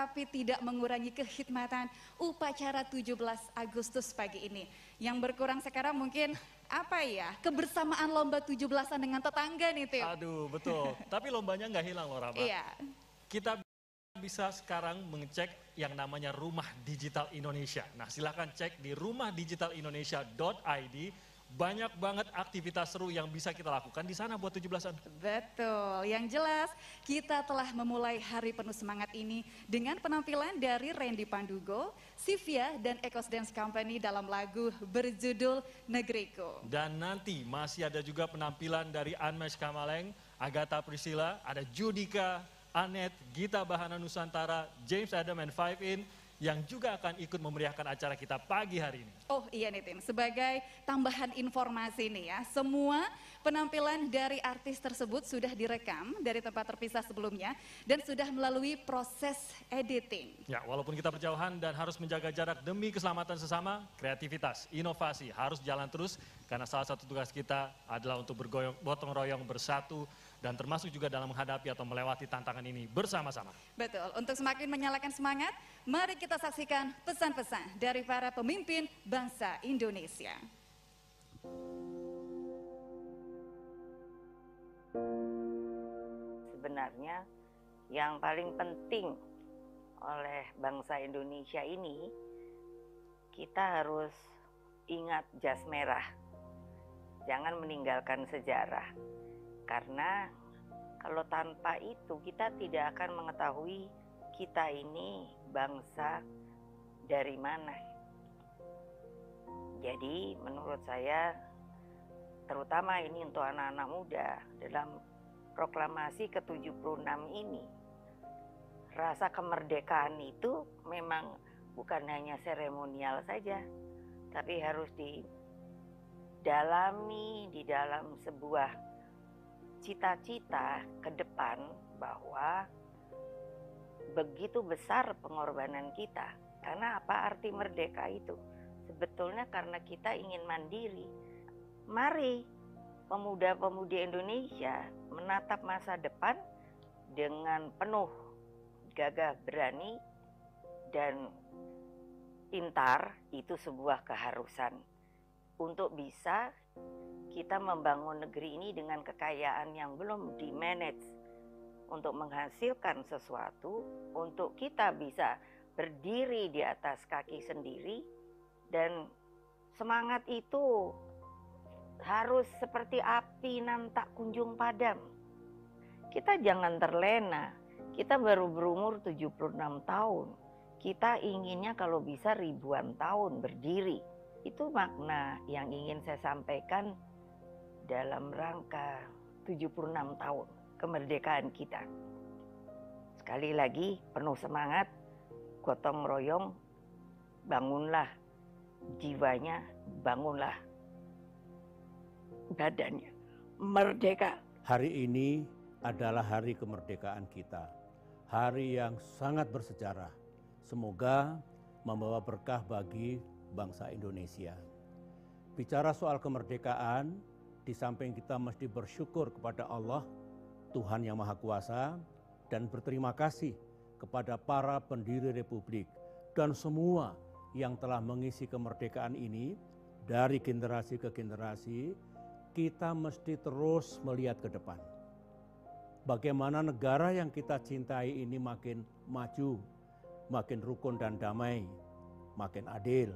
tapi tidak mengurangi kehikmatan upacara 17 Agustus pagi ini. Yang berkurang sekarang mungkin apa ya, kebersamaan lomba 17-an dengan tetangga nih, Tim. Aduh, betul. Tapi lombanya nggak hilang loh, Rama. Iya. Kita bisa sekarang mengecek yang namanya Rumah Digital Indonesia. Nah, silahkan cek di rumahdigitalindonesia.id. Banyak banget aktivitas seru yang bisa kita lakukan di sana buat 17-an. Betul, yang jelas kita telah memulai hari penuh semangat ini dengan penampilan dari Randy Pandugo, Sivia, dan Ecos Dance Company dalam lagu berjudul Negeriku. Dan nanti masih ada juga penampilan dari Anmesh Kamaleng, Agatha Priscilla, ada Judika, Anet, Gita Bahana Nusantara, James Adam, and Five In, yang juga akan ikut memeriahkan acara kita pagi hari ini. Oh iya nih Tim, sebagai tambahan informasi nih ya, semua penampilan dari artis tersebut sudah direkam dari tempat terpisah sebelumnya dan sudah melalui proses editing. Ya, walaupun kita berjauhan dan harus menjaga jarak demi keselamatan sesama, kreativitas, inovasi harus jalan terus karena salah satu tugas kita adalah untuk bergotong royong bersatu dan termasuk juga dalam menghadapi atau melewati tantangan ini bersama-sama. Betul, untuk semakin menyalakan semangat, mari kita saksikan pesan-pesan dari para pemimpin bangsa Indonesia. Sebenarnya yang paling penting oleh bangsa Indonesia ini, kita harus ingat jas merah. Jangan meninggalkan sejarah. Karena kalau tanpa itu kita tidak akan mengetahui kita ini bangsa dari mana. Jadi menurut saya, terutama ini untuk anak-anak muda, dalam proklamasi ke-76 ini, rasa kemerdekaan itu memang bukan hanya seremonial saja, tapi harus didalami di dalam sebuah cita-cita ke depan bahwa begitu besar pengorbanan kita. Karena apa arti merdeka itu? Sebetulnya karena kita ingin mandiri. Mari pemuda-pemudi Indonesia menatap masa depan dengan penuh gagah berani dan pintar. Itu sebuah keharusan untuk bisa kita membangun negeri ini dengan kekayaan yang belum di-manage untuk menghasilkan sesuatu, untuk kita bisa berdiri di atas kaki sendiri. Dan semangat itu harus seperti api nan tak kunjung padam. Kita jangan terlena, kita baru berumur 76 tahun. Kita inginnya kalau bisa ribuan tahun berdiri. Itu makna yang ingin saya sampaikan dalam rangka 76 tahun kemerdekaan kita. Sekali lagi penuh semangat, gotong royong, bangunlah jiwanya, bangunlah badannya. Merdeka. Hari ini adalah hari kemerdekaan kita. Hari yang sangat bersejarah. Semoga membawa berkah bagi bangsa Indonesia. Bicara soal kemerdekaan, di samping kita mesti bersyukur kepada Allah, Tuhan yang Maha Kuasa, dan berterima kasih kepada para pendiri Republik dan semua yang telah mengisi kemerdekaan ini. Dari generasi ke generasi, kita mesti terus melihat ke depan. Bagaimana negara yang kita cintai ini makin maju, makin rukun dan damai, makin adil,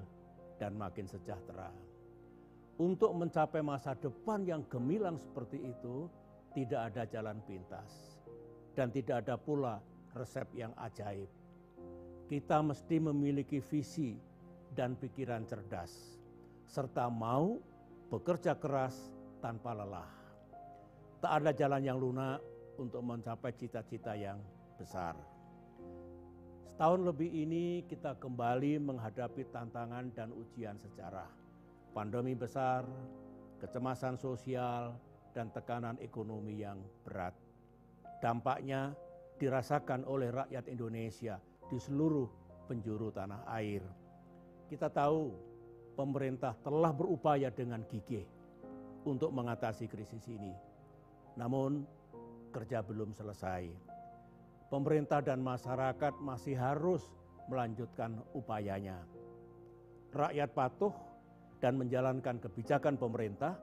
dan makin sejahtera. Untuk mencapai masa depan yang gemilang seperti itu, tidak ada jalan pintas. Dan tidak ada pula resep yang ajaib. Kita mesti memiliki visi dan pikiran cerdas, serta mau bekerja keras tanpa lelah. Tak ada jalan yang lunak untuk mencapai cita-cita yang besar. Setahun lebih ini kita kembali menghadapi tantangan dan ujian sejarah. Pandemi besar, kecemasan sosial, dan tekanan ekonomi yang berat. Dampaknya dirasakan oleh rakyat Indonesia di seluruh penjuru tanah air. Kita tahu pemerintah telah berupaya dengan gigih untuk mengatasi krisis ini. Namun kerja belum selesai. pemerintah dan masyarakat masih harus melanjutkan upayanya. Rakyat patuh dan menjalankan kebijakan pemerintah,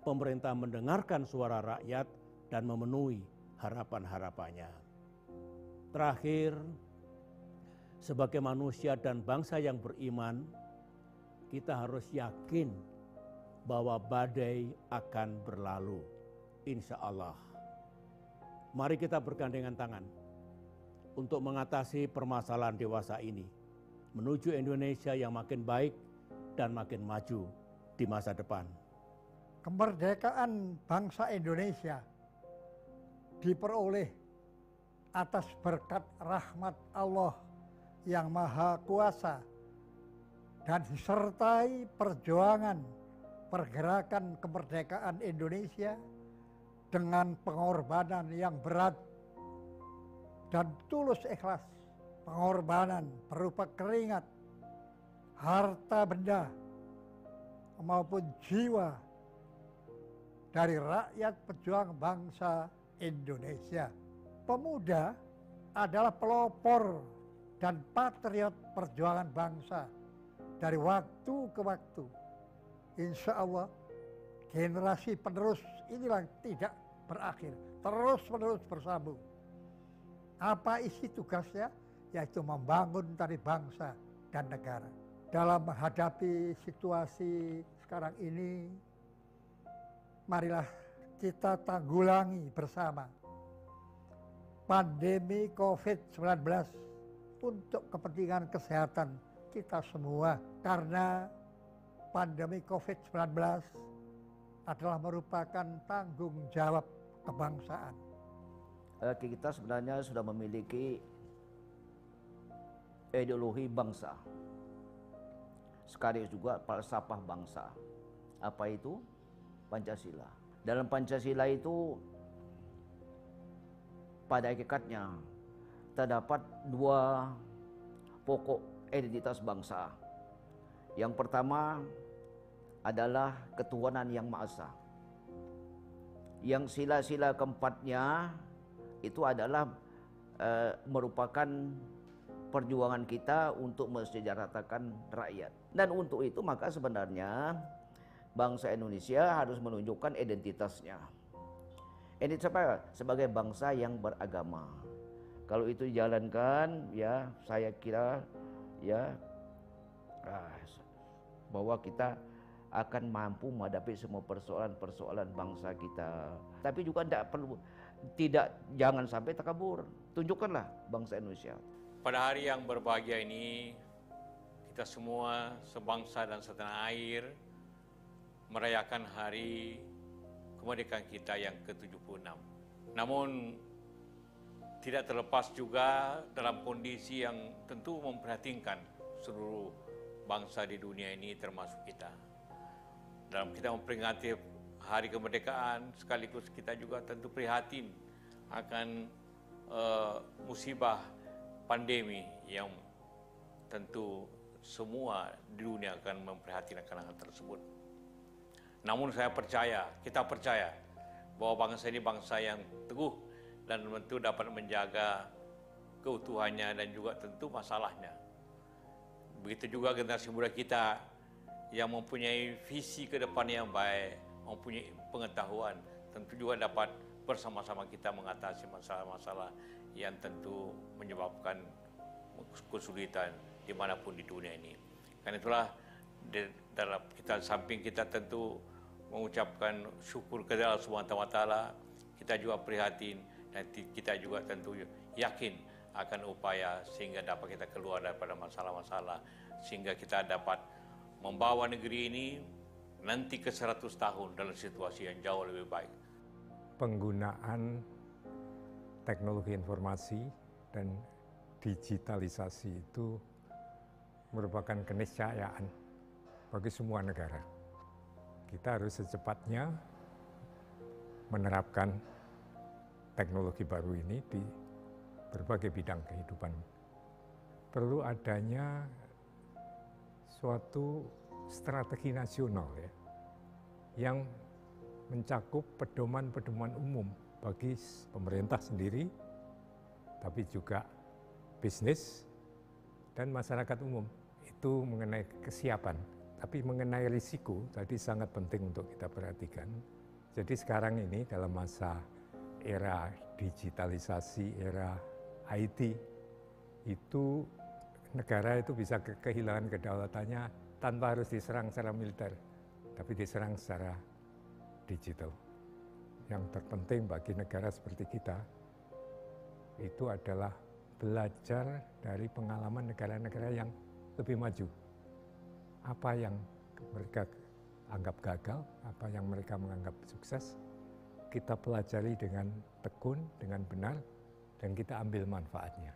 pemerintah mendengarkan suara rakyat dan memenuhi harapan-harapannya. Terakhir, sebagai manusia dan bangsa yang beriman, kita harus yakin bahwa badai akan berlalu, insya Allah. Mari kita bergandengan tangan untuk mengatasi permasalahan dewasa ini, menuju Indonesia yang makin baik dan makin maju di masa depan. Kemerdekaan bangsa Indonesia diperoleh atas berkat rahmat Allah yang Maha Kuasa dan disertai perjuangan pergerakan kemerdekaan Indonesia dengan pengorbanan yang berat dan tulus ikhlas. Pengorbanan berupa keringat, harta benda, maupun jiwa dari rakyat pejuang bangsa Indonesia. Pemuda adalah pelopor dan patriot perjuangan bangsa dari waktu ke waktu. Insya Allah generasi penerus inilah tidak berakhir, terus-menerus bersambung. Apa isi tugasnya? Yaitu membangun tadi bangsa dan negara. Dalam menghadapi situasi sekarang ini, marilah kita tanggulangi bersama pandemi COVID-19 untuk kepentingan kesehatan kita semua. Karena pandemi COVID-19 adalah merupakan tanggung jawab kebangsaan. Kita sebenarnya sudah memiliki ideologi bangsa, sekaligus juga falsafah bangsa. Apa itu? Pancasila. Dalam Pancasila itu pada hakikatnya terdapat dua pokok identitas bangsa. Yang pertama adalah ketuhanan yang Maha Esa. Yang sila-sila keempatnya itu adalah merupakan perjuangan kita untuk mensejahterakan rakyat. Dan untuk itu maka sebenarnya bangsa Indonesia harus menunjukkan identitasnya. Identitas apa? Sebagai bangsa yang beragama. Kalau itu dijalankan, ya saya kira ya bahwa kita akan mampu menghadapi semua persoalan-persoalan bangsa kita. Tapi juga jangan sampai takabur. Tunjukkanlah bangsa Indonesia. Pada hari yang berbahagia ini, kita semua sebangsa dan setanah air merayakan hari kemerdekaan kita yang ke-76. Namun, tidak terlepas juga dalam kondisi yang tentu memprihatinkan seluruh bangsa di dunia ini termasuk kita. Dalam kita memperingati hari kemerdekaan, sekaligus kita juga tentu prihatin akan musibah pandemi yang tentu semua di dunia akan memprihatinkan hal tersebut. Namun kita percaya bahwa bangsa ini bangsa yang teguh dan tentu dapat menjaga keutuhannya dan juga tentu masalahnya. Begitu juga generasi muda kita yang mempunyai visi ke depan yang baik, mempunyai pengetahuan, tentu juga dapat bersama-sama kita mengatasi masalah-masalah yang tentu menyebabkan kesulitan dimanapun di dunia ini. Karena itulah dalam kita samping kita tentu mengucapkan syukur kepada Allah Subhanahu wa taala, kita juga prihatin dan kita juga tentu yakin akan upaya sehingga dapat kita keluar daripada masalah-masalah, sehingga kita dapat membawa negeri ini nanti ke 100 tahun dalam situasi yang jauh lebih baik. Penggunaan teknologi informasi dan digitalisasi itu merupakan keniscayaan bagi semua negara. Kita harus secepatnya menerapkan teknologi baru ini di berbagai bidang kehidupan. Perlu adanya suatu strategi nasional ya, yang mencakup pedoman-pedoman umum bagi pemerintah sendiri, tapi juga bisnis dan masyarakat umum. Itu mengenai kesiapan, tapi mengenai risiko tadi sangat penting untuk kita perhatikan. Jadi sekarang ini dalam masa era digitalisasi, era IT, itu negara itu bisa kehilangan kedaulatannya tanpa harus diserang secara militer, tapi diserang secara digital. Yang terpenting bagi negara seperti kita itu adalah belajar dari pengalaman negara-negara yang lebih maju. Apa yang mereka anggap gagal, apa yang mereka menganggap sukses, kita pelajari dengan tekun, dengan benar, dan kita ambil manfaatnya.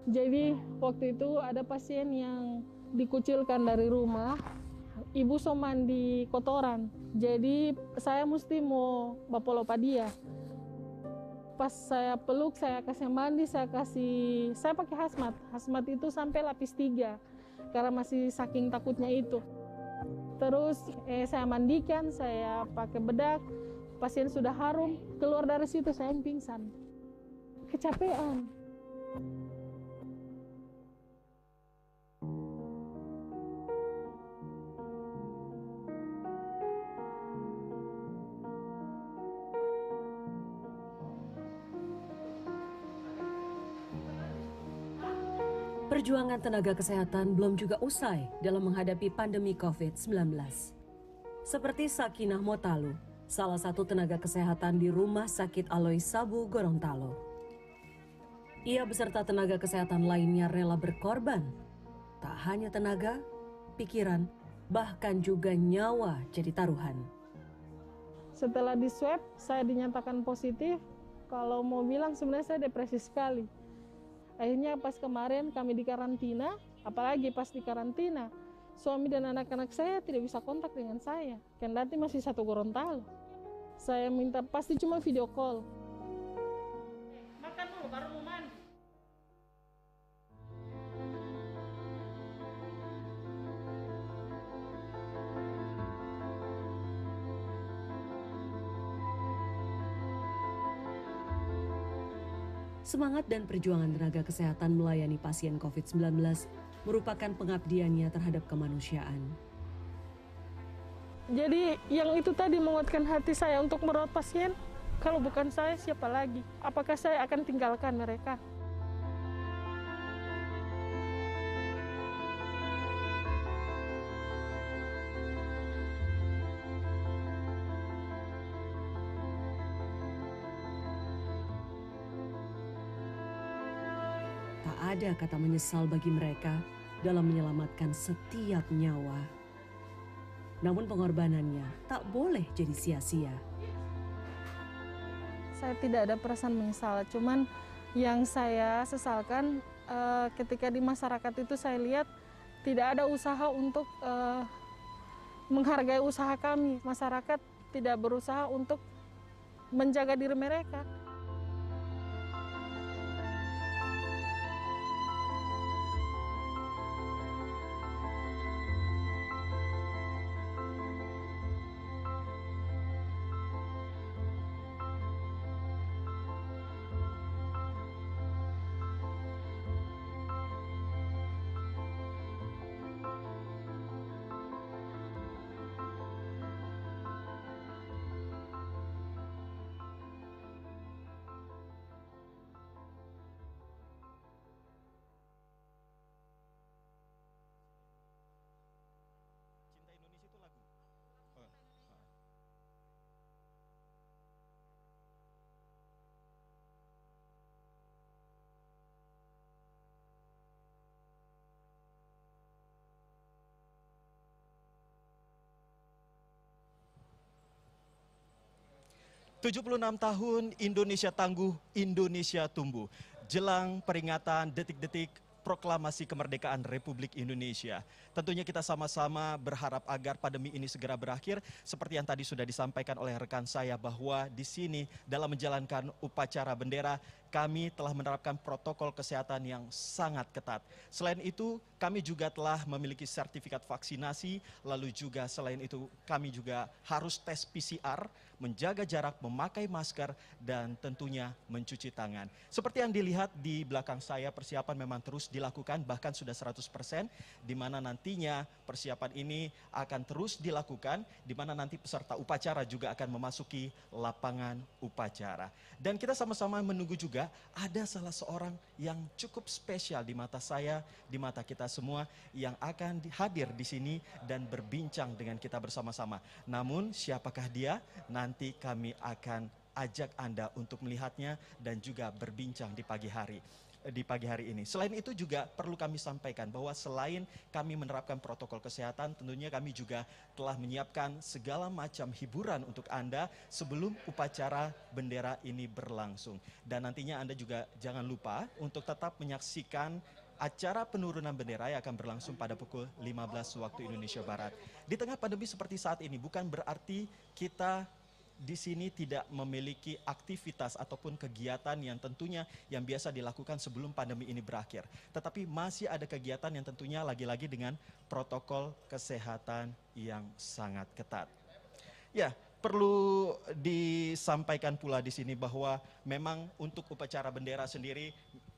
Jadi waktu itu ada pasien yang dikucilkan dari rumah, ibu so mandi kotoran. Jadi saya mesti mau bapolopa dia. Pas saya peluk, saya kasih mandi, saya pakai hazmat. Hazmat itu sampai lapis 3 karena masih saking takutnya itu. Terus saya mandikan, saya pakai bedak, pasien sudah harum, keluar dari situ saya pingsan. Kecapean. Perjuangan tenaga kesehatan belum juga usai dalam menghadapi pandemi COVID-19. Seperti Sakinah Motalu, salah satu tenaga kesehatan di Rumah Sakit Aloy Sabu, Gorontalo. Ia beserta tenaga kesehatan lainnya rela berkorban. Tak hanya tenaga, pikiran, bahkan juga nyawa jadi taruhan. Setelah di swab, saya dinyatakan positif. Kalau mau bilang sebenarnya saya depresi sekali. Akhirnya pas kemarin kami di karantina, apalagi pas di karantina, suami dan anak-anak saya tidak bisa kontak dengan saya. Kendati masih satu Gorontalo. Saya minta pasti cuma video call. Makan dulu baru mau mandi. Semangat dan perjuangan tenaga kesehatan melayani pasien COVID-19 merupakan pengabdiannya terhadap kemanusiaan. Jadi yang itu tadi menguatkan hati saya untuk merawat pasien. Kalau bukan saya, siapa lagi? Apakah saya akan tinggalkan mereka? Tak ada kata menyesal bagi mereka dalam menyelamatkan setiap nyawa. Namun pengorbanannya tak boleh jadi sia-sia. Saya tidak ada perasaan menyesal, cuman yang saya sesalkan ketika di masyarakat itu saya lihat tidak ada usaha untuk menghargai usaha kami. Masyarakat tidak berusaha untuk menjaga diri mereka. 76 tahun Indonesia tangguh, Indonesia tumbuh. Jelang peringatan detik-detik proklamasi kemerdekaan Republik Indonesia. Tentunya kita sama-sama berharap agar pandemi ini segera berakhir. Seperti yang tadi sudah disampaikan oleh rekan saya bahwa di sini dalam menjalankan upacara bendera, kami telah menerapkan protokol kesehatan yang sangat ketat. Selain itu, kami juga telah memiliki sertifikat vaksinasi, lalu juga selain itu kami juga harus tes PCR, menjaga jarak, memakai masker, dan tentunya mencuci tangan. Seperti yang dilihat di belakang saya, persiapan memang terus dilakukan, bahkan sudah 100%, di mana nantinya persiapan ini akan terus dilakukan, di mana nanti peserta upacara juga akan memasuki lapangan upacara. Dan kita sama-sama menunggu juga ada salah seorang yang cukup spesial di mata saya, di mata kita semua, yang akan hadir di sini dan berbincang dengan kita bersama-sama. Namun siapakah dia? Nanti kami akan ajak Anda untuk melihatnya dan juga berbincang di pagi hari ini. Selain itu juga perlu kami sampaikan bahwa selain kami menerapkan protokol kesehatan, tentunya kami juga telah menyiapkan segala macam hiburan untuk Anda sebelum upacara bendera ini berlangsung. Dan nantinya Anda juga jangan lupa untuk tetap menyaksikan acara penurunan bendera yang akan berlangsung pada pukul 15 waktu Indonesia Barat. Di tengah pandemi seperti saat ini bukan berarti kita di sini tidak memiliki aktivitas ataupun kegiatan yang tentunya yang biasa dilakukan sebelum pandemi ini berakhir. Tetapi masih ada kegiatan yang tentunya lagi-lagi dengan protokol kesehatan yang sangat ketat. Ya, perlu disampaikan pula di sini bahwa memang untuk upacara bendera sendiri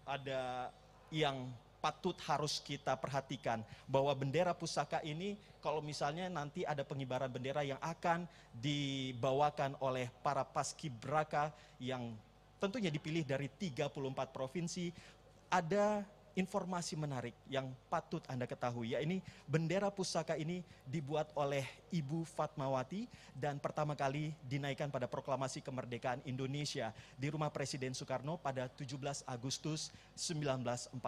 ada yang patut harus kita perhatikan, bahwa bendera pusaka ini kalau misalnya nanti ada pengibaran bendera yang akan dibawakan oleh para paskibraka yang tentunya dipilih dari 34 provinsi, ada informasi menarik yang patut Anda ketahui, yaitu bendera pusaka ini dibuat oleh Ibu Fatmawati dan pertama kali dinaikkan pada proklamasi kemerdekaan Indonesia di rumah Presiden Soekarno pada 17 Agustus 1945.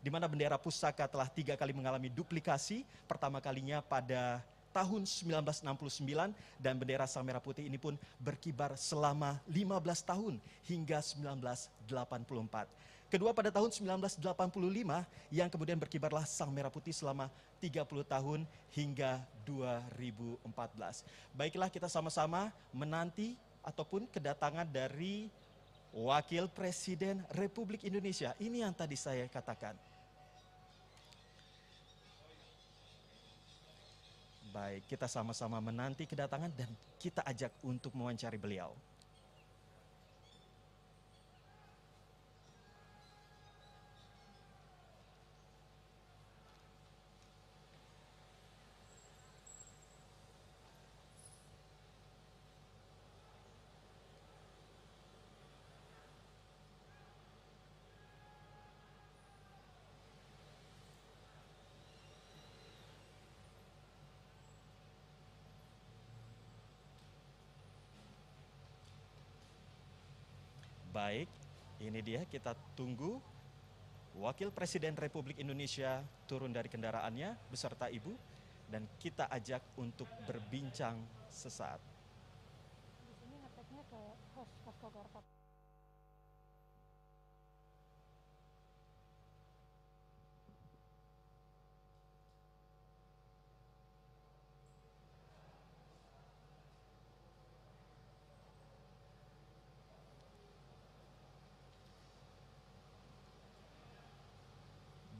Di mana bendera pusaka telah 3 kali mengalami duplikasi, pertama kalinya pada tahun 1969 dan bendera Sang Merah Putih ini pun berkibar selama 15 tahun hingga 1984. Kedua pada tahun 1985 yang kemudian berkibarlah Sang Merah Putih selama 30 tahun hingga 2014. Baiklah, kita sama-sama menanti ataupun kedatangan dari Wakil Presiden Republik Indonesia. Ini yang tadi saya katakan. Baik, kita sama-sama menanti kedatangan dan kita ajak untuk mewawancari beliau. Baik, ini dia, kita tunggu Wakil Presiden Republik Indonesia turun dari kendaraannya beserta Ibu dan kita ajak untuk berbincang sesaat. Di sini ngeteknya ke host Posko.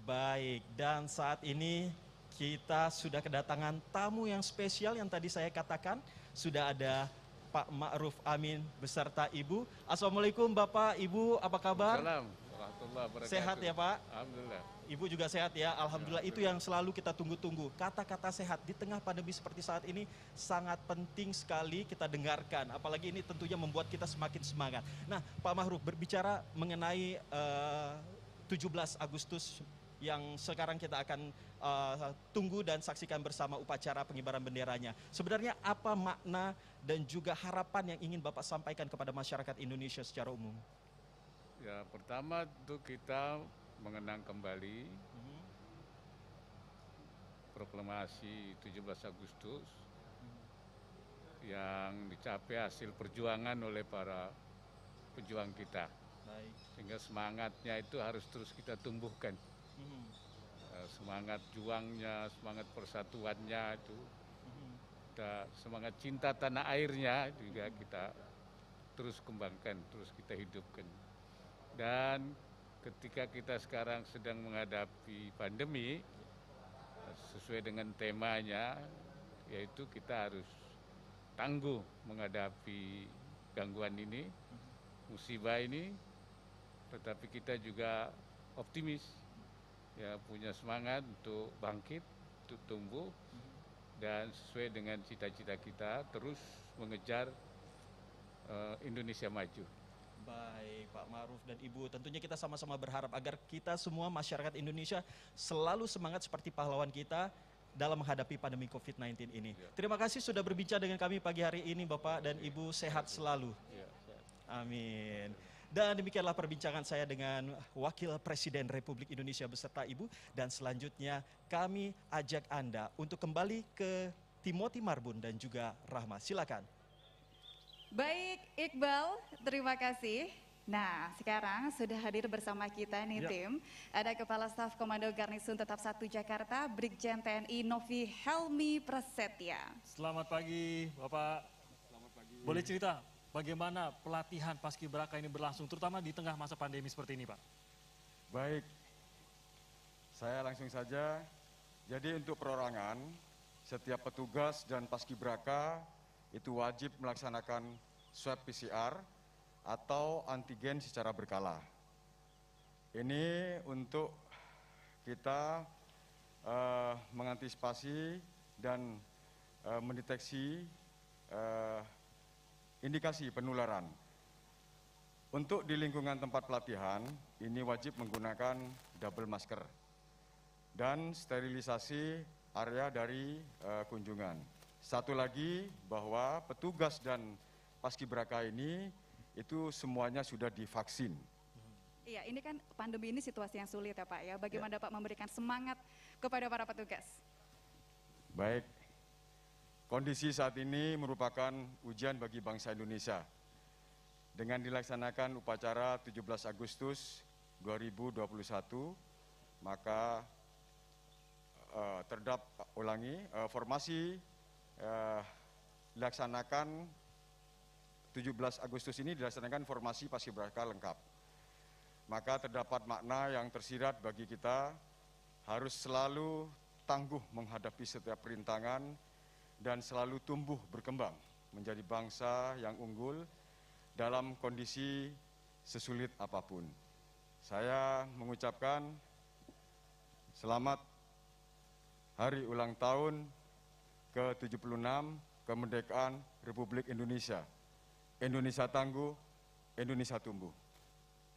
Baik, dan saat ini kita sudah kedatangan tamu yang spesial yang tadi saya katakan. Sudah ada Pak Ma'ruf Amin beserta Ibu. Assalamualaikum Bapak, Ibu, apa kabar? Assalamualaikum warahmatullahi wabarakatuh. Sehat ya Pak? Alhamdulillah. Ibu juga sehat ya, Alhamdulillah. Itu yang selalu kita tunggu-tunggu. Kata-kata sehat di tengah pandemi seperti saat ini sangat penting sekali kita dengarkan. Apalagi ini tentunya membuat kita semakin semangat. Nah Pak Ma'ruf, berbicara mengenai 17 Agustus yang sekarang kita akan tunggu dan saksikan bersama upacara pengibaran benderanya. Sebenarnya apa makna dan juga harapan yang ingin Bapak sampaikan kepada masyarakat Indonesia secara umum? Ya, pertama itu kita mengenang kembali proklamasi 17 Agustus yang dicapai hasil perjuangan oleh para pejuang kita. Baik. Sehingga semangatnya itu harus terus kita tumbuhkan. Semangat juangnya, semangat persatuannya itu, semangat cinta tanah airnya juga kita terus kembangkan, terus kita hidupkan. Dan ketika kita sekarang sedang menghadapi pandemi, sesuai dengan temanya, yaitu kita harus tangguh menghadapi gangguan ini, musibah ini, tetapi kita juga optimis, ya, punya semangat untuk bangkit, untuk tumbuh, dan sesuai dengan cita-cita kita terus mengejar Indonesia maju. Baik, Pak Ma'ruf dan Ibu, tentunya kita sama-sama berharap agar kita semua masyarakat Indonesia selalu semangat seperti pahlawan kita dalam menghadapi pandemi COVID-19 ini. Terima kasih sudah berbincang dengan kami pagi hari ini, Bapak dan Ibu, sehat selalu. Amin. Dan demikianlah perbincangan saya dengan Wakil Presiden Republik Indonesia beserta Ibu. Dan selanjutnya kami ajak Anda untuk kembali ke Timothy Marbun dan juga Rahma. Silakan. Baik, Iqbal, terima kasih. Nah, sekarang sudah hadir bersama kita nih tim. Ada Kepala Staf Komando Garnisun Tetap 1 Jakarta, Brigjen TNI Novi Helmi Prasetya. Selamat pagi, Bapak. Selamat pagi. Boleh cerita bagaimana pelatihan Paskibraka ini berlangsung, terutama di tengah masa pandemi seperti ini, Pak? Baik, saya langsung saja. Jadi untuk perorangan, setiap petugas dan Paskibraka itu wajib melaksanakan swab PCR atau antigen secara berkala. Ini untuk kita mengantisipasi dan mendeteksi indikasi penularan. Untuk di lingkungan tempat pelatihan, ini wajib menggunakan double masker dan sterilisasi area dari kunjungan. Satu lagi bahwa petugas dan Paskibraka ini itu semuanya sudah divaksin. Iya, ini kan pandemi ini situasi yang sulit ya Pak ya. Bagaimana Pak memberikan semangat kepada para petugas? Baik, kondisi saat ini merupakan ujian bagi bangsa Indonesia. Dengan dilaksanakan upacara 17 Agustus 2021, maka formasi dilaksanakan 17 Agustus ini dilaksanakan formasi Paskibraka lengkap. Maka terdapat makna yang tersirat bagi kita, harus selalu tangguh menghadapi setiap perintangan dan selalu tumbuh berkembang menjadi bangsa yang unggul dalam kondisi sesulit apapun. Saya mengucapkan selamat Hari Ulang Tahun ke-76 Kemerdekaan Republik Indonesia. Indonesia tangguh, Indonesia tumbuh.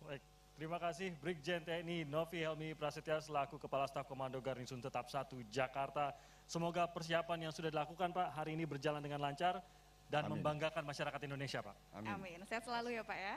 Baik, terima kasih Brigjen TNI Novi Helmi Prasetya selaku Kepala Staf Komando Garnisun Tetap 1 Jakarta. Semoga persiapan yang sudah dilakukan Pak hari ini berjalan dengan lancar dan membanggakan masyarakat Indonesia Pak. Amin. Sehat selalu ya Pak ya.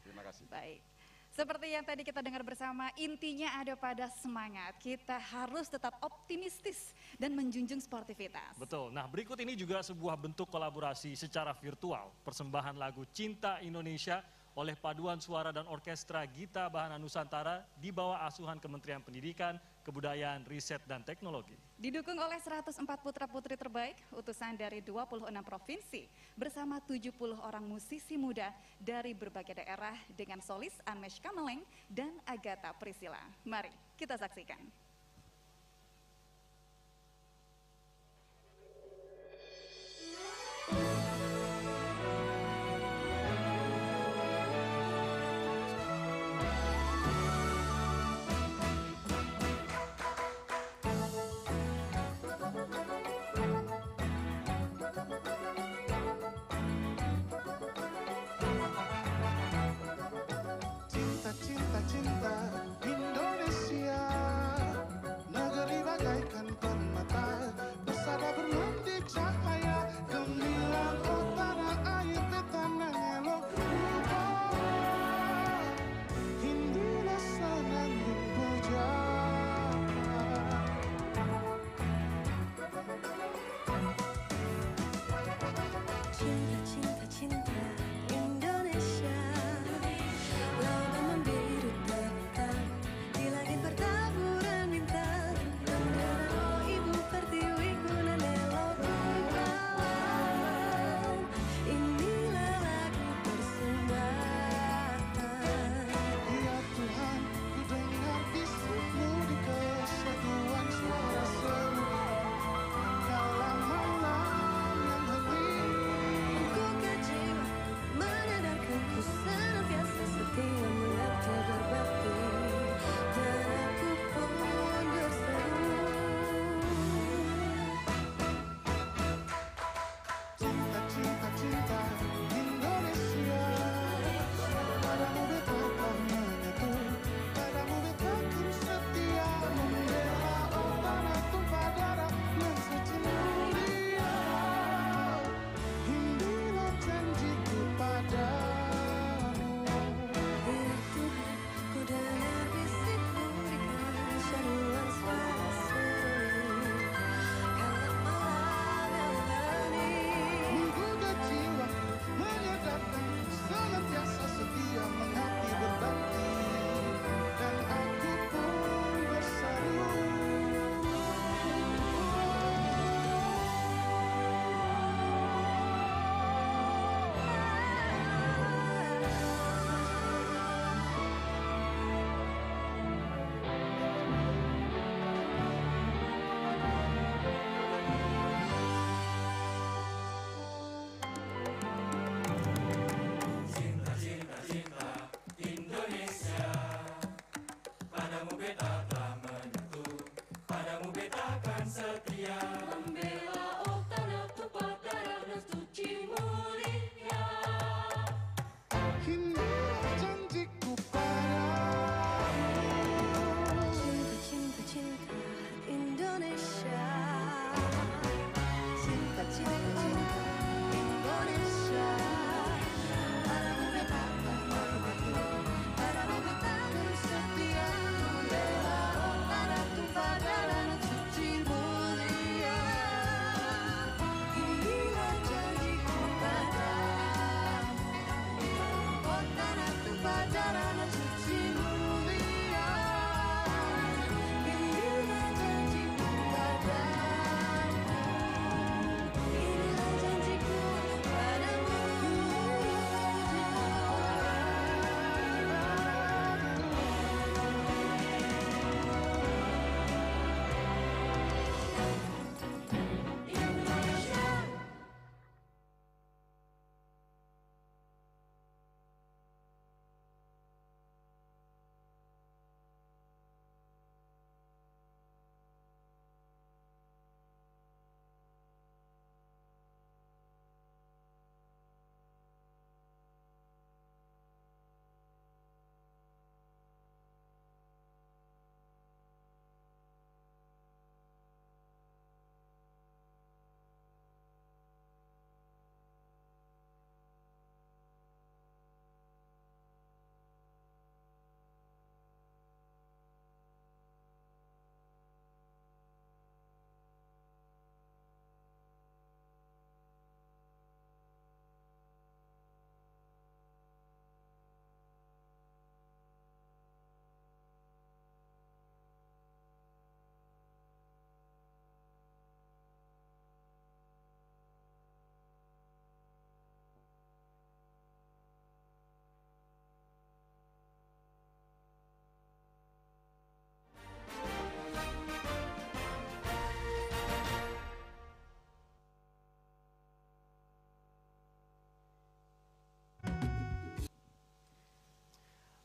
Terima kasih. Baik. Seperti yang tadi kita dengar bersama, intinya ada pada semangat. Kita harus tetap optimistis dan menjunjung sportivitas. Betul. Nah, berikut ini juga sebuah bentuk kolaborasi secara virtual. Persembahan lagu Cinta Indonesia oleh paduan suara dan orkestra Gita Bahana Nusantara di bawah asuhan Kementerian Pendidikan, Kebudayaan, Riset, dan Teknologi. Didukung oleh 104 putra-putri terbaik, utusan dari 26 provinsi, bersama 70 orang musisi muda dari berbagai daerah dengan solis Anmesh Kameleng dan Agatha Priscilla. Mari kita saksikan. Cinta, cinta, cinta Indonesia.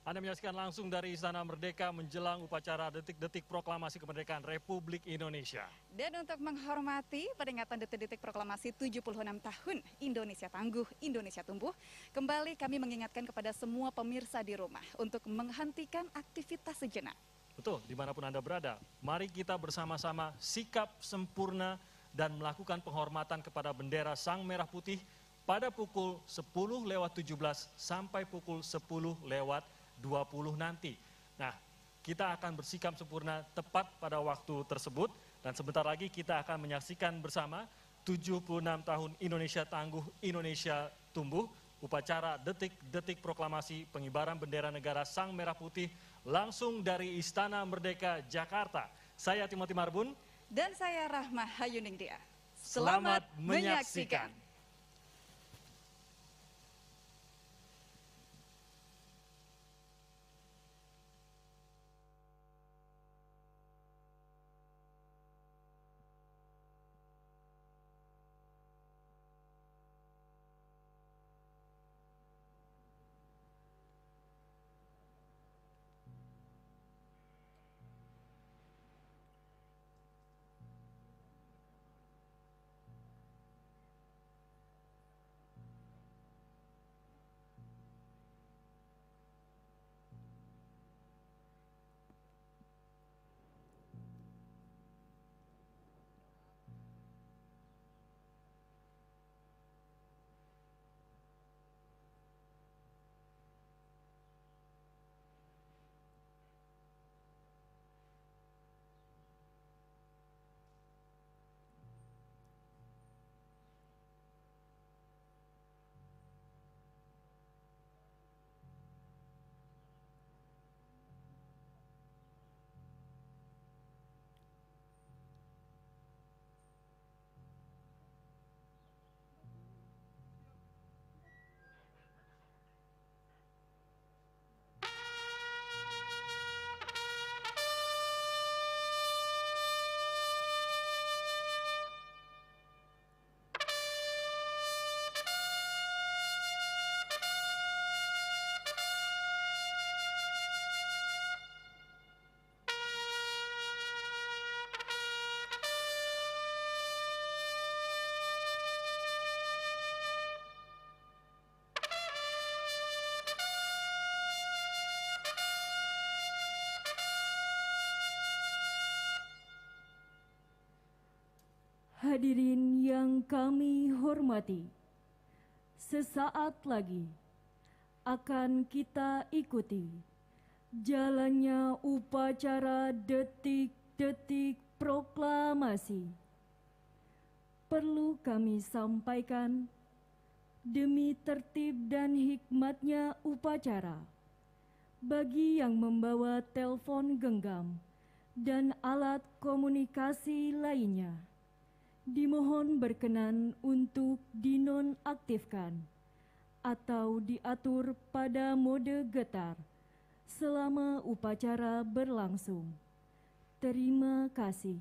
Anda menyaksikan langsung dari Istana Merdeka menjelang upacara detik-detik proklamasi kemerdekaan Republik Indonesia. Dan untuk menghormati peringatan detik-detik proklamasi 76 tahun Indonesia Tangguh, Indonesia Tumbuh, kembali kami mengingatkan kepada semua pemirsa di rumah untuk menghentikan aktivitas sejenak. Betul, dimanapun Anda berada, mari kita bersama-sama sikap sempurna dan melakukan penghormatan kepada bendera Sang Merah Putih pada pukul 10.17 sampai pukul 10.20 nanti. Nah, kita akan bersikap sempurna tepat pada waktu tersebut dan sebentar lagi kita akan menyaksikan bersama 76 tahun Indonesia Tangguh, Indonesia Tumbuh, upacara detik-detik proklamasi pengibaran bendera negara Sang Merah Putih langsung dari Istana Merdeka, Jakarta. Saya Timothy Marbun. Dan saya Rahma Hayuning Dia. Selamat menyaksikan. Hadirin yang kami hormati, sesaat lagi akan kita ikuti jalannya upacara detik-detik proklamasi. Perlu kami sampaikan, demi tertib dan hikmatnya upacara, bagi yang membawa telepon genggam dan alat komunikasi lainnya, dimohon berkenan untuk dinonaktifkan atau diatur pada mode getar selama upacara berlangsung. Terima kasih.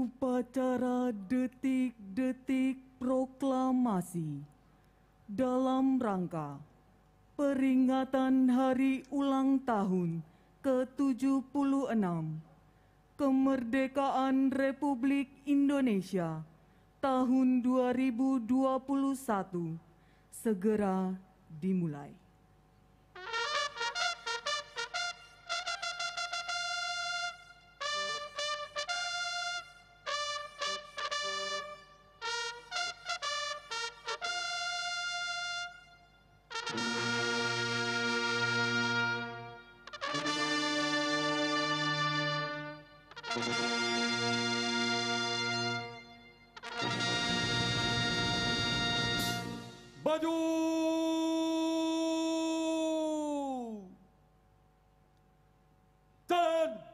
upacara detik-detik proklamasi dalam rangka peringatan Hari Ulang Tahun ke-76 Kemerdekaan Republik Indonesia tahun 2021 segera dimulai. Maju! Jalan!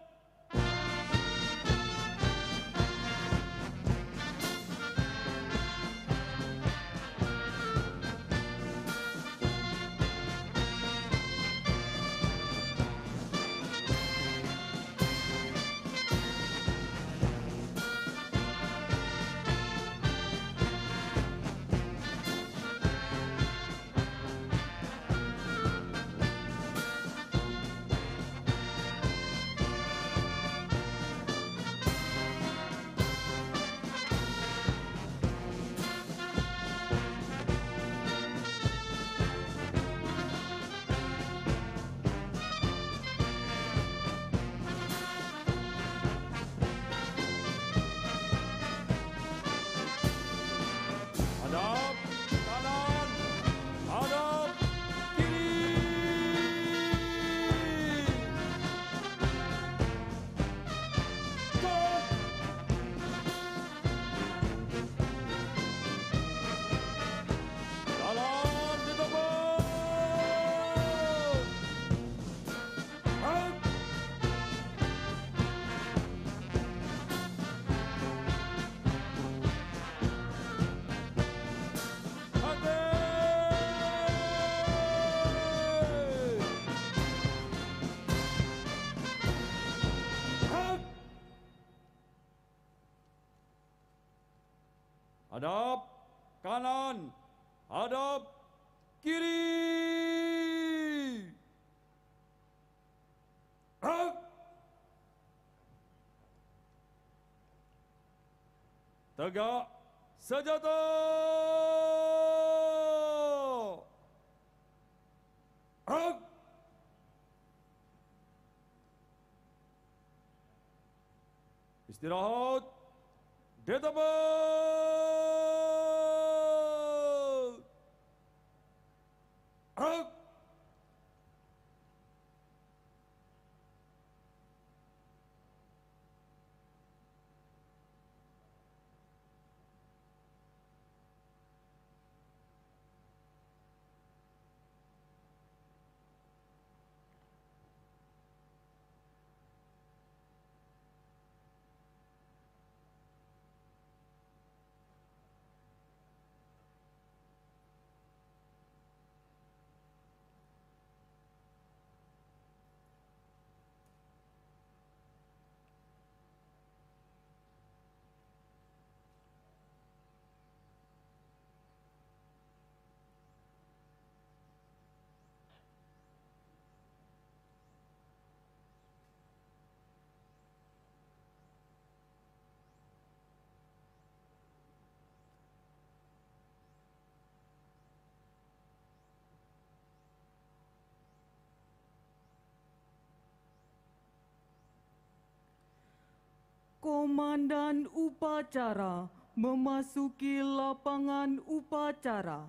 Hadap kanan, hadap kiri. Jalan. Jalan di depan. Hak. Hadap kanan, hadap kiri. Hak. Tegak senjata. Hak. Istirahat di tempat. Hak. Komandan upacara memasuki lapangan upacara.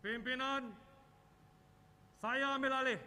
Pimpinan, saya ambil alih.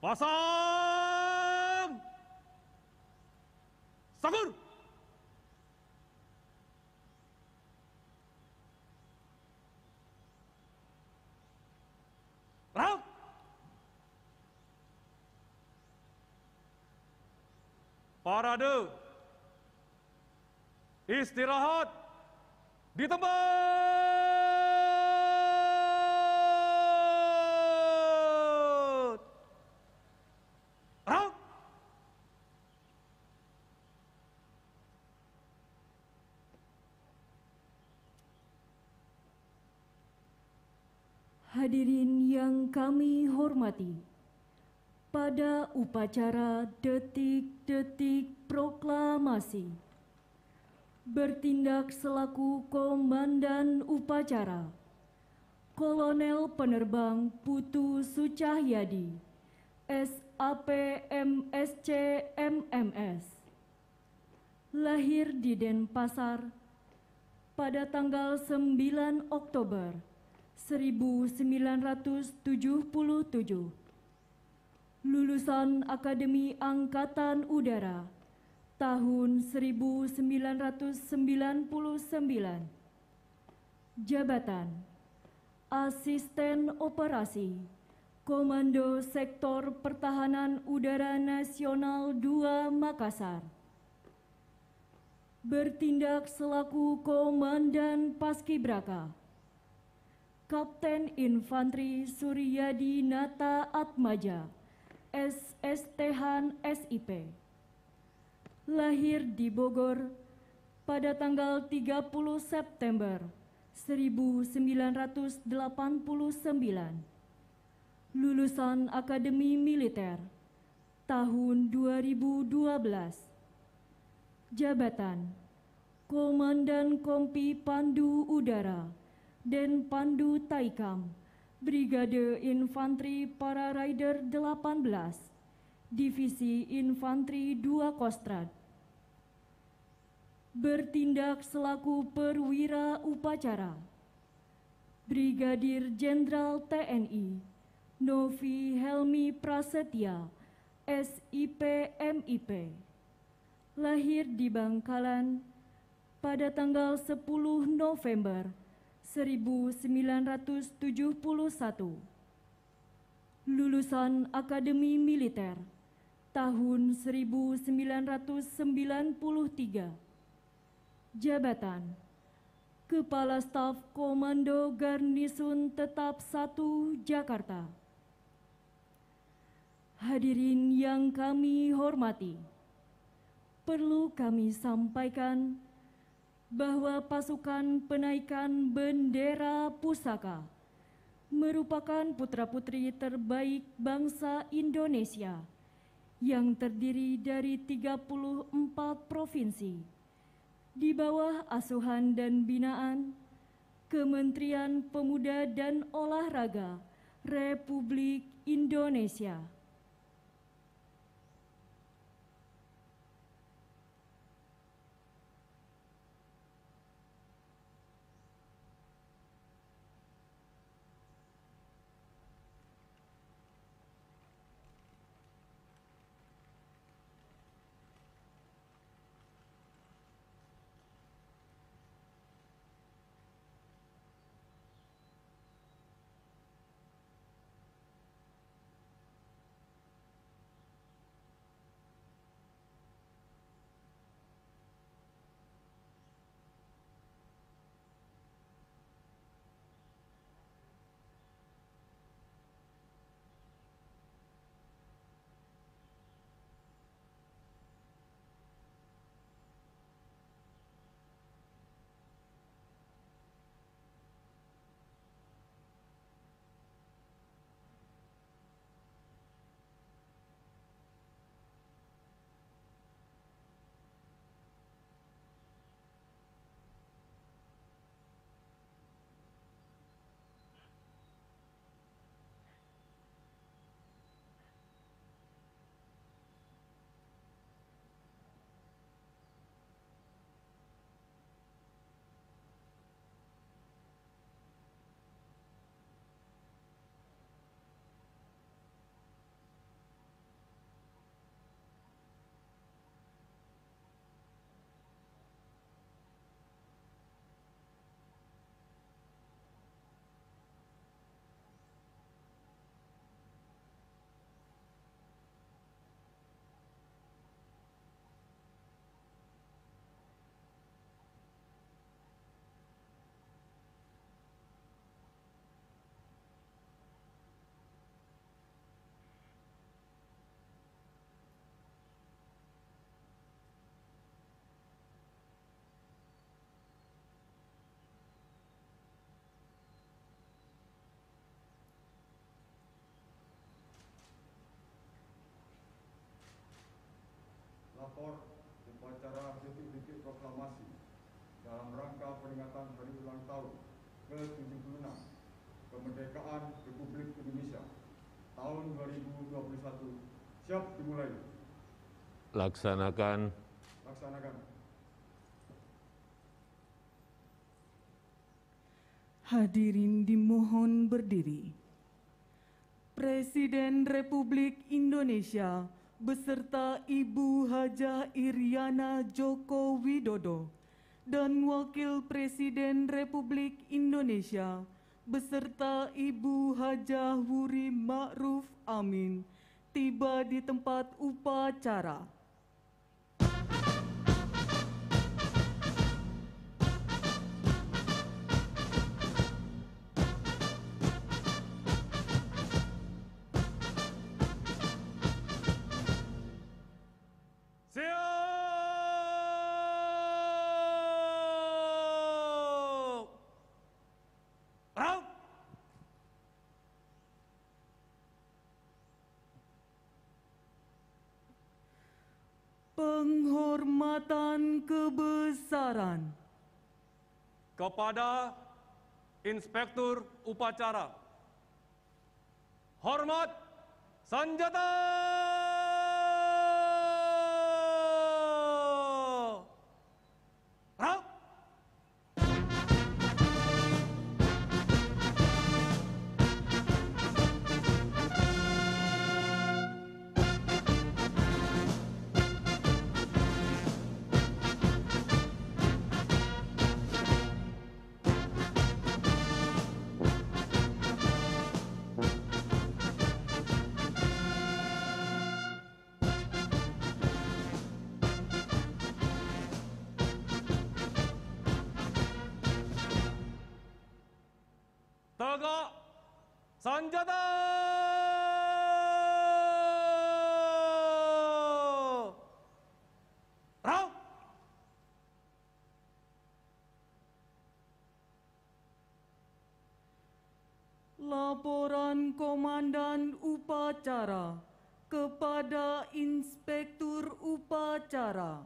Pasang! Sambur! Rap! Parade! Istirahat! Di tempat! Rap! Hadirin yang kami hormati, pada upacara detik-detik proklamasi, bertindak selaku Komandan Upacara, Kolonel Penerbang Putu Sucahyadi, SAP MSc MMS, lahir di Denpasar pada tanggal 9 Oktober 1977, lulusan Akademi Angkatan Udara tahun 1999, jabatan Asisten Operasi Komando Sektor Pertahanan Udara Nasional 2 Makassar, bertindak selaku Komandan Paskibraka, Kapten Infanteri Suryadi Nata Atmaja, SSThan SIP, lahir di Bogor pada tanggal 30 September 1989, lulusan Akademi Militer tahun 2012, jabatan Komandan Kompi Pandu Udara dan Pandu Taikam, Brigade Infanteri Para Rider 18, Divisi Infanteri 2 Kostrad, bertindak selaku perwira upacara, Brigadir Jenderal TNI Novi Helmi Prasetya, SIP MIP, lahir di Bangkalan pada tanggal 10 November 1971, lulusan Akademi Militer tahun 1993, jabatan Kepala Staf Komando Garnisun Tetap 1 Jakarta. Hadirin yang kami hormati, perlu kami sampaikan bahwa pasukan penaikan bendera pusaka merupakan putra-putri terbaik bangsa Indonesia yang terdiri dari 34 provinsi di bawah asuhan dan binaan Kementerian Pemuda dan Olahraga Republik Indonesia. lapor upacara detik-detik proklamasi dalam rangka peringatan hari ulang tahun ke-76 kemerdekaan Republik Indonesia tahun 2021 siap dimulai. Laksanakan. Hadirin dimohon berdiri. Presiden Republik Indonesia beserta Ibu Hajah Iriana Joko Widodo dan Wakil Presiden Republik Indonesia beserta Ibu Hajah Wuri Ma'ruf Amin tiba di tempat upacara. Penghormatan kebesaran kepada Inspektur Upacara. Hormat senjata! Tegak senjata! Rau! Laporan Komandan Upacara kepada Inspektur Upacara.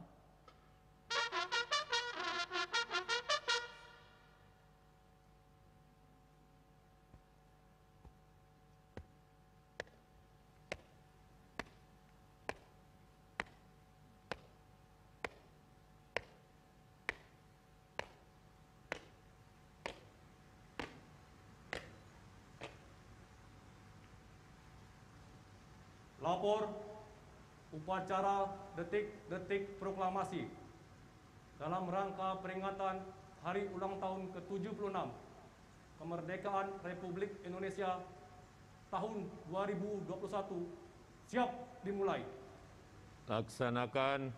Lapor upacara detik-detik proklamasi dalam rangka peringatan Hari Ulang Tahun ke-76 Kemerdekaan Republik Indonesia tahun 2021 siap dimulai. Laksanakan.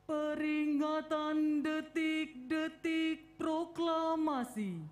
Peringatan detik-detik proklamasi.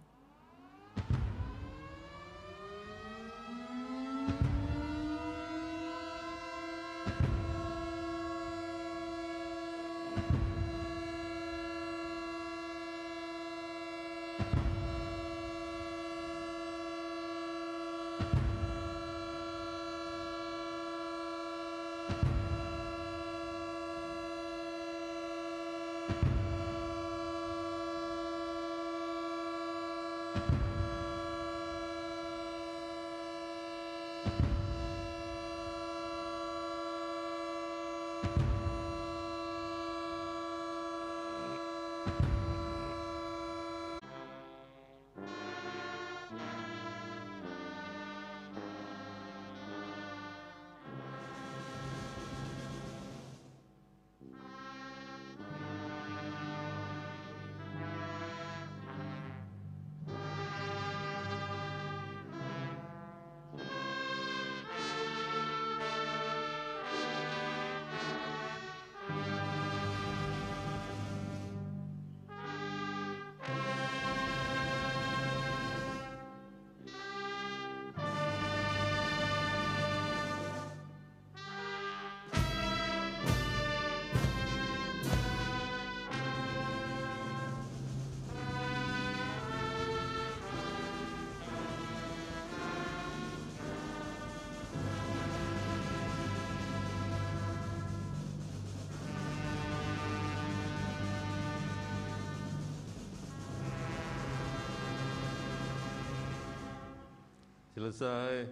Selesai.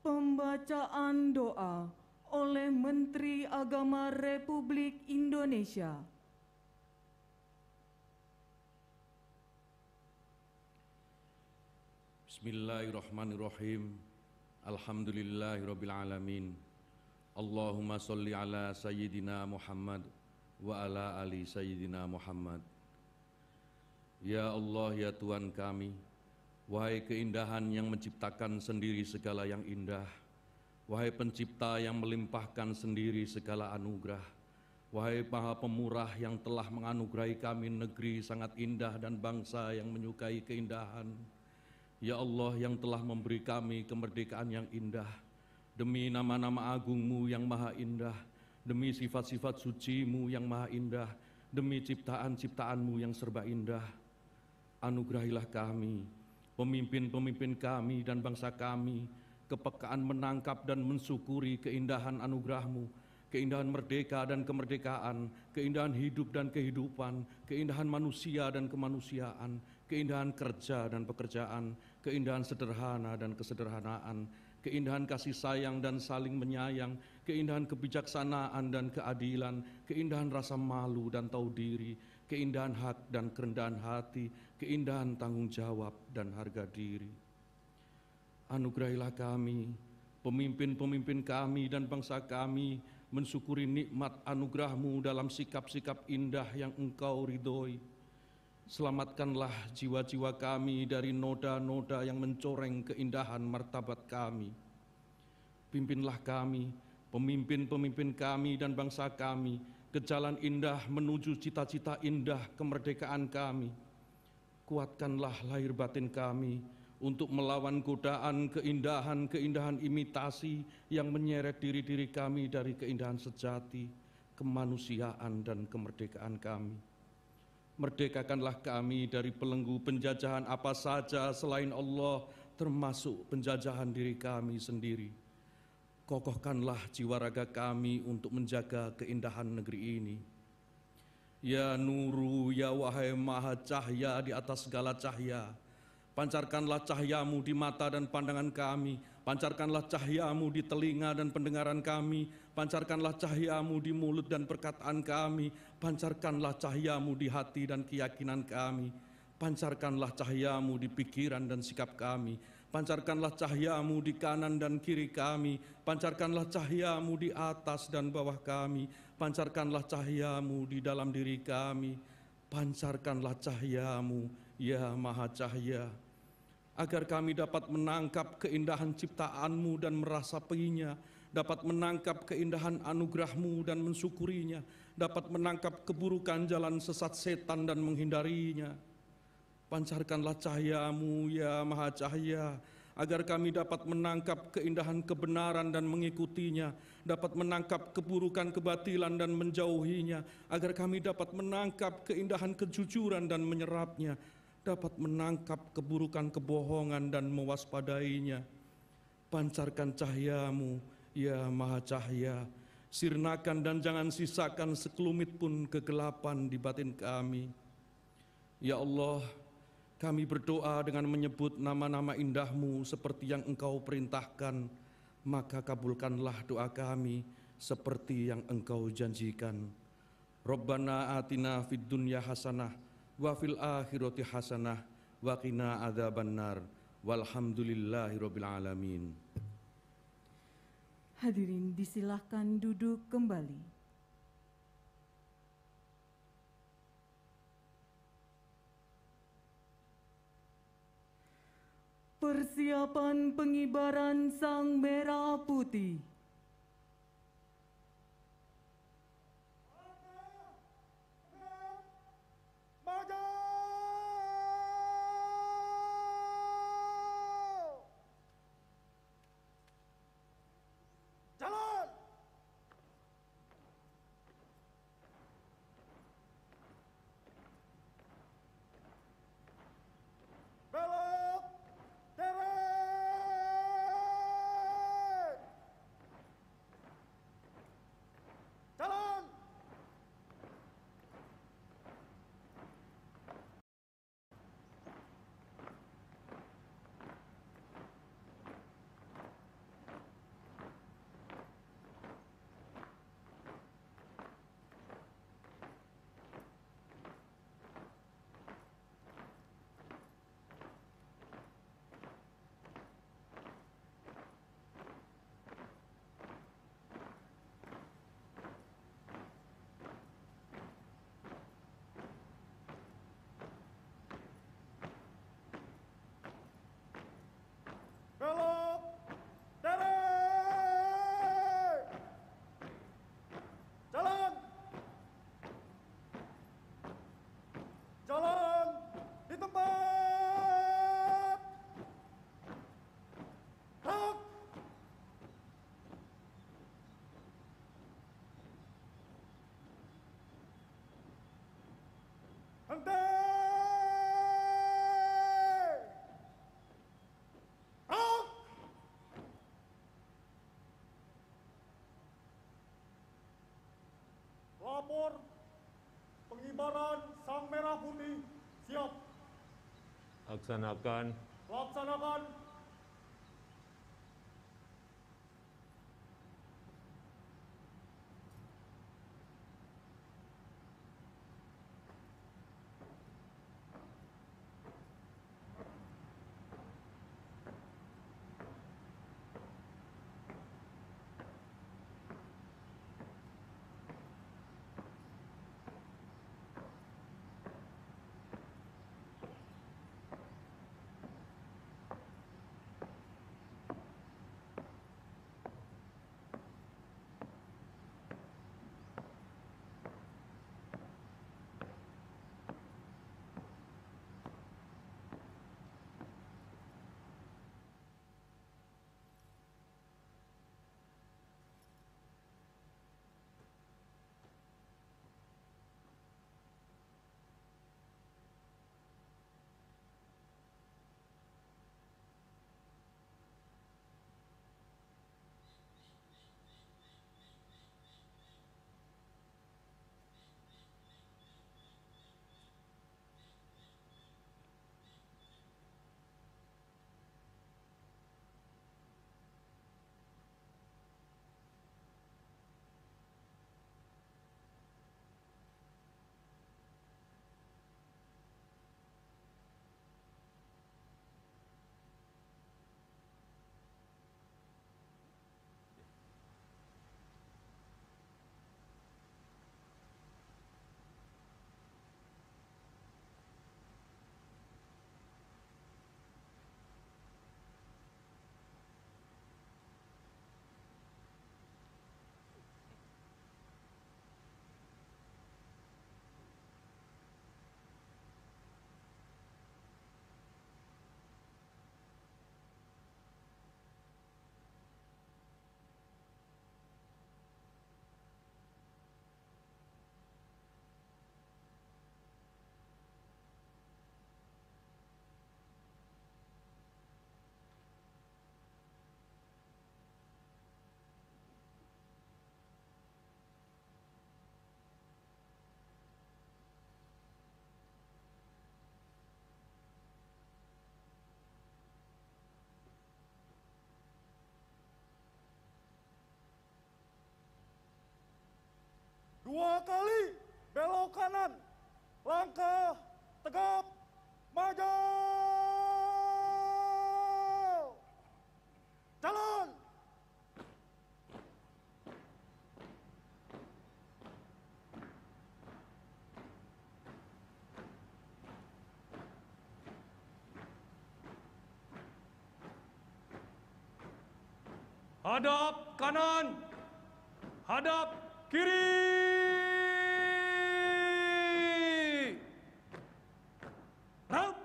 Pembacaan doa oleh Menteri Agama Republik Indonesia. Bismillahirrahmanirrahim. Alhamdulillahirabbil alamin. Allahumma sholli ala sayyidina Muhammad wa ala ali sayyidina Muhammad. Ya Allah, ya Tuhan kami, wahai keindahan yang menciptakan sendiri segala yang indah, wahai pencipta yang melimpahkan sendiri segala anugerah, wahai Maha Pemurah yang telah menganugerahi kami negeri sangat indah dan bangsa yang menyukai keindahan. Ya Allah yang telah memberi kami kemerdekaan yang indah, demi nama-nama agung-Mu yang maha indah, demi sifat-sifat suci-Mu yang maha indah, demi ciptaan-ciptaan-Mu yang serba indah. Anugerahilah kami, pemimpin-pemimpin kami dan bangsa kami, kepekaan menangkap dan mensyukuri keindahan anugerah-Mu, keindahan merdeka dan kemerdekaan, keindahan hidup dan kehidupan, keindahan manusia dan kemanusiaan, keindahan kerja dan pekerjaan, keindahan sederhana dan kesederhanaan, keindahan kasih sayang dan saling menyayang, keindahan kebijaksanaan dan keadilan, keindahan rasa malu dan tahu diri, keindahan hak dan kerendahan hati, keindahan tanggung jawab dan harga diri. Anugerahilah kami, pemimpin-pemimpin kami dan bangsa kami, mensyukuri nikmat anugerah-Mu dalam sikap-sikap indah yang Engkau ridhoi. Selamatkanlah jiwa-jiwa kami dari noda-noda yang mencoreng keindahan martabat kami. Pimpinlah kami, pemimpin-pemimpin kami dan bangsa kami, ke jalan indah menuju cita-cita indah kemerdekaan kami. Kuatkanlah lahir batin kami untuk melawan godaan keindahan-keindahan imitasi yang menyeret diri-diri kami dari keindahan sejati, kemanusiaan dan kemerdekaan kami. Merdekakanlah kami dari belenggu penjajahan apa saja selain Allah, termasuk penjajahan diri kami sendiri. Kokohkanlah jiwa raga kami untuk menjaga keindahan negeri ini. Ya Nuru, ya wahai maha cahaya di atas segala cahaya, pancarkanlah cahaya-Mu di mata dan pandangan kami, pancarkanlah cahaya-Mu di telinga dan pendengaran kami, pancarkanlah cahaya-Mu di mulut dan perkataan kami, pancarkanlah cahaya-Mu di hati dan keyakinan kami, pancarkanlah cahaya-Mu di pikiran dan sikap kami, pancarkanlah cahaya-Mu di kanan dan kiri kami, pancarkanlah cahaya-Mu di atas dan bawah kami, pancarkanlah cahaya-Mu di dalam diri kami, pancarkanlah cahaya-Mu, ya Maha Cahaya, agar kami dapat menangkap keindahan ciptaan-Mu dan merasapinya, dapat menangkap keindahan anugerah-Mu dan mensyukurinya, dapat menangkap keburukan jalan sesat setan dan menghindarinya. Pancarkanlah cahaya-Mu, ya Maha Cahaya, agar kami dapat menangkap keindahan kebenaran dan mengikutinya, dapat menangkap keburukan kebatilan dan menjauhinya, agar kami dapat menangkap keindahan kejujuran dan menyerapnya, dapat menangkap keburukan kebohongan dan mewaspadainya. Pancarkan cahaya-Mu, ya Maha Cahaya, sirnakan dan jangan sisakan sekelumit pun kegelapan di batin kami. Ya Allah, kami berdoa dengan menyebut nama-nama indah-Mu seperti yang Engkau perintahkan, maka kabulkanlah doa kami seperti yang Engkau janjikan. Rabbana atina fid dunya hasanah wa fil akhirati hasanah wa qina adzabannar walhamdulillahirabbil alamin. Hadirin disilahkan duduk kembali. Persiapan pengibaran Sang Merah Putih. Lapor, pengibaran sang merah putih, siap. Laksanakan. Laksanakan. Dua kali belok kanan, langkah tegap, maju, jalan. Hadap kanan, hadap kiri. Raup.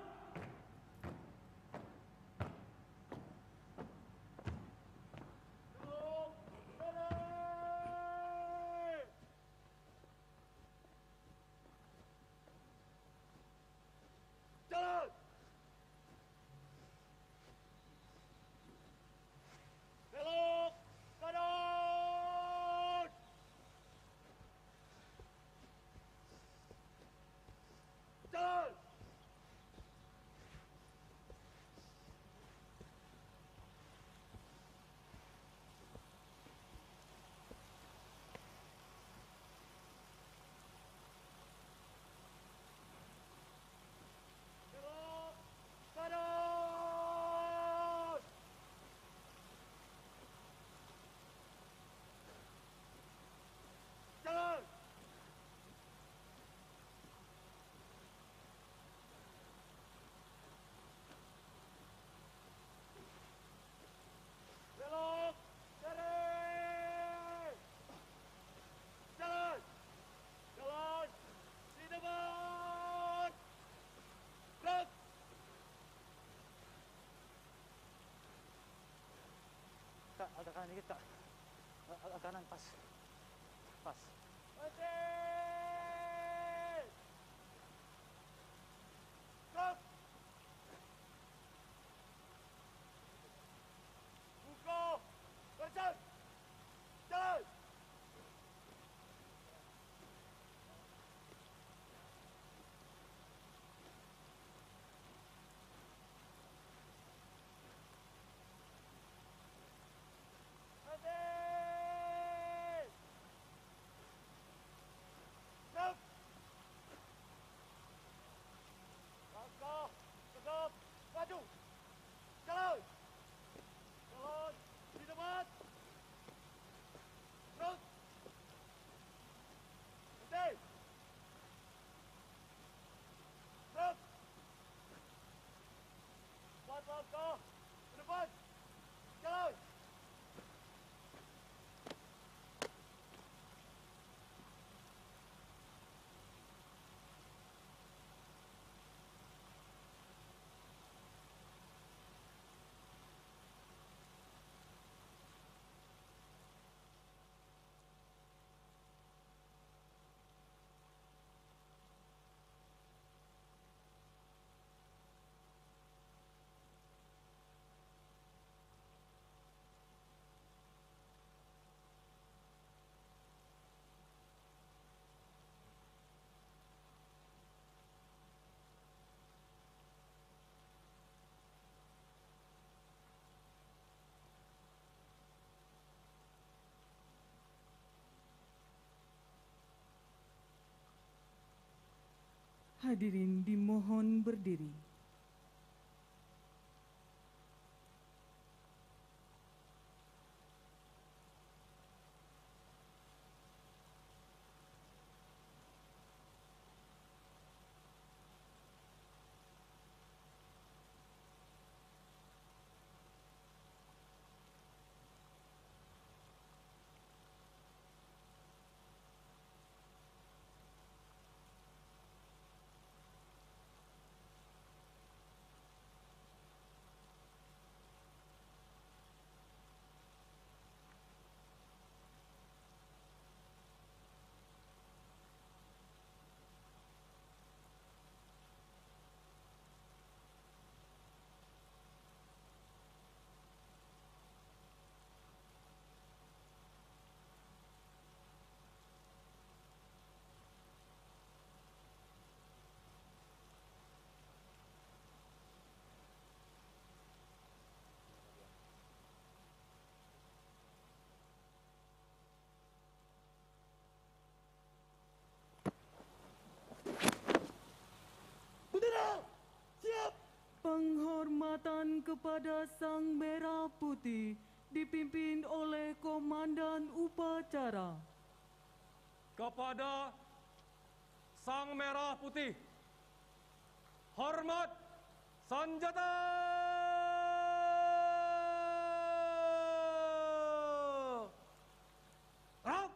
Jalan. Belok kanan. Jalan. Belok kanan. Jalan. Belok kiri. Jalan. Jalan di depan. Gerak. Kak, agak kanan dikit, Kak. Agak kanan, pas. Pas. Mati. Gerak. Buka. Berjalan. Jalan. Hadirin dimohon berdiri. Penghormatan kepada Sang Merah Putih dipimpin oleh Komandan Upacara. Kepada Sang Merah Putih, hormat senjata! Rap!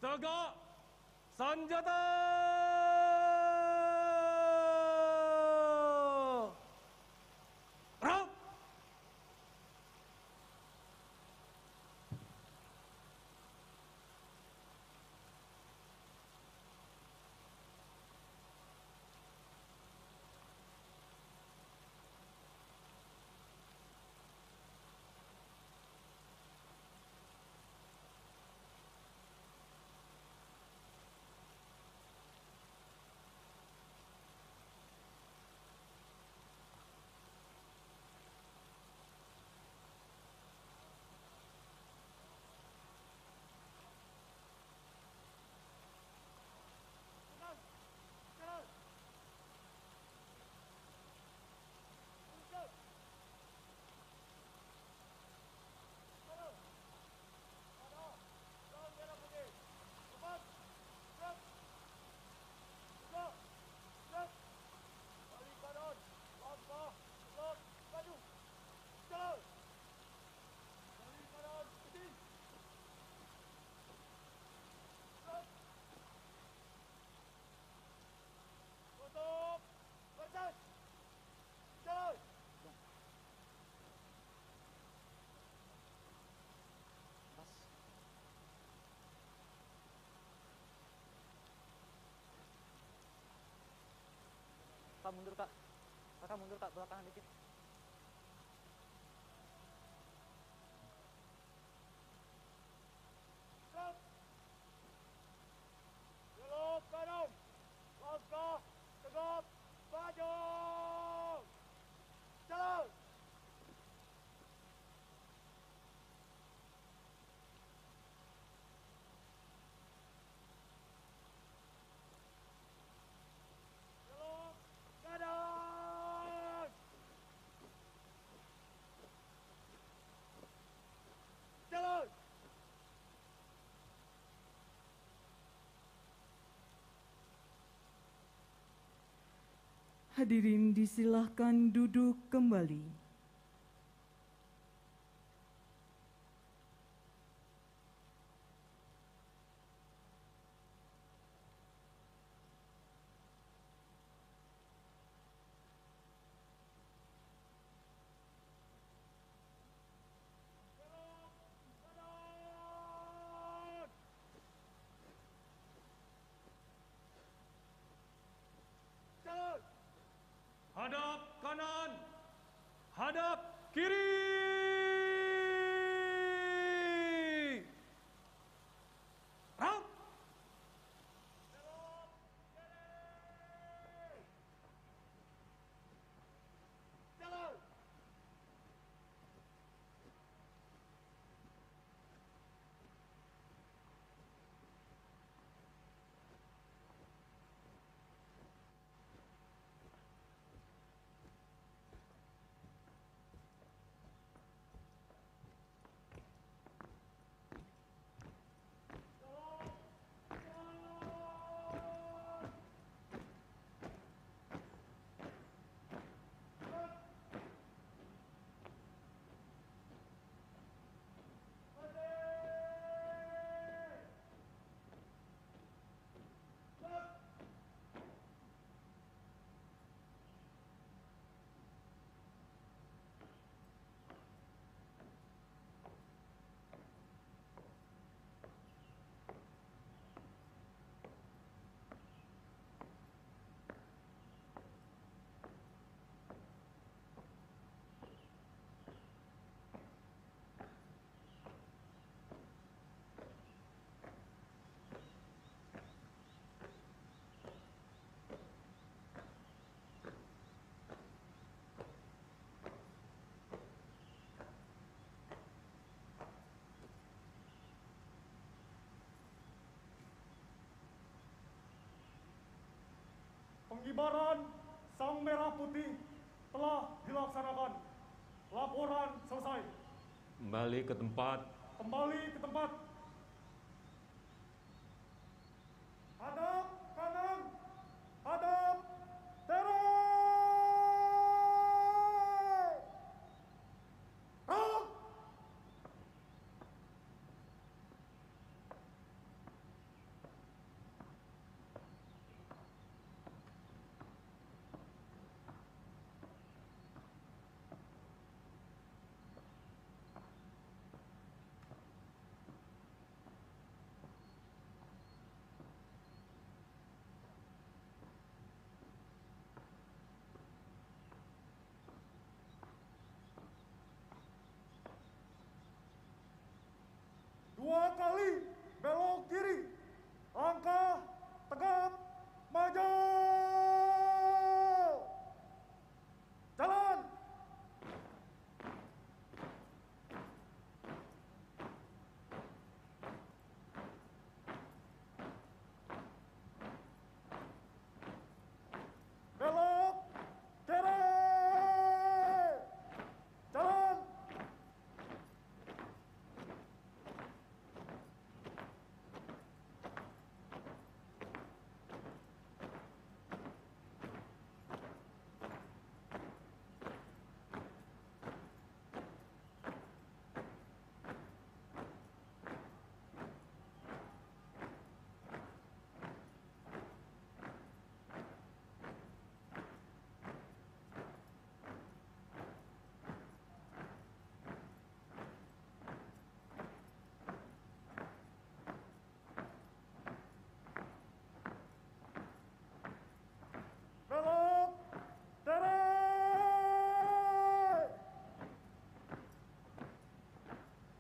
Tegak senjata! Rap! Kak mundur kak, kakak mundur kak, belakangan dikit. Hadirin disilahkan duduk kembali. Hadap kanan, hadap kiri. Round. Pengibaran Sang Merah Putih telah dilaksanakan. Laporan selesai. Kembali ke tempat. Kembali ke tempat. Hadap kanan, hadap kiri. Round. Dua kali belok kiri, langkah tegap maju, jalan. Belok kiri, jalan. Belok kiri,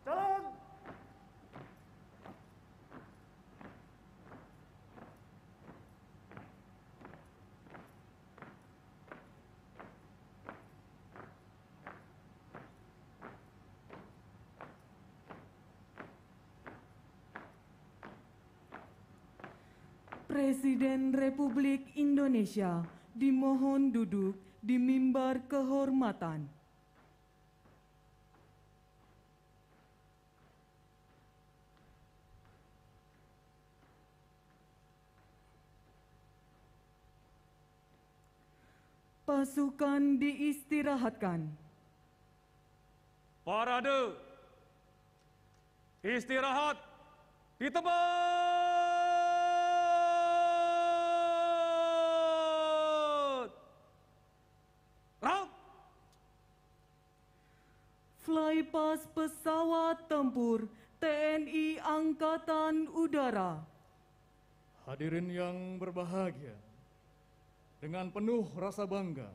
jalan. Presiden Republik Indonesia dimohon duduk di mimbar kehormatan. Pasukan diistirahatkan. Parade. Istirahat di tempat. Round. Flypass pesawat tempur TNI Angkatan Udara. Hadirin yang berbahagia, dengan penuh rasa bangga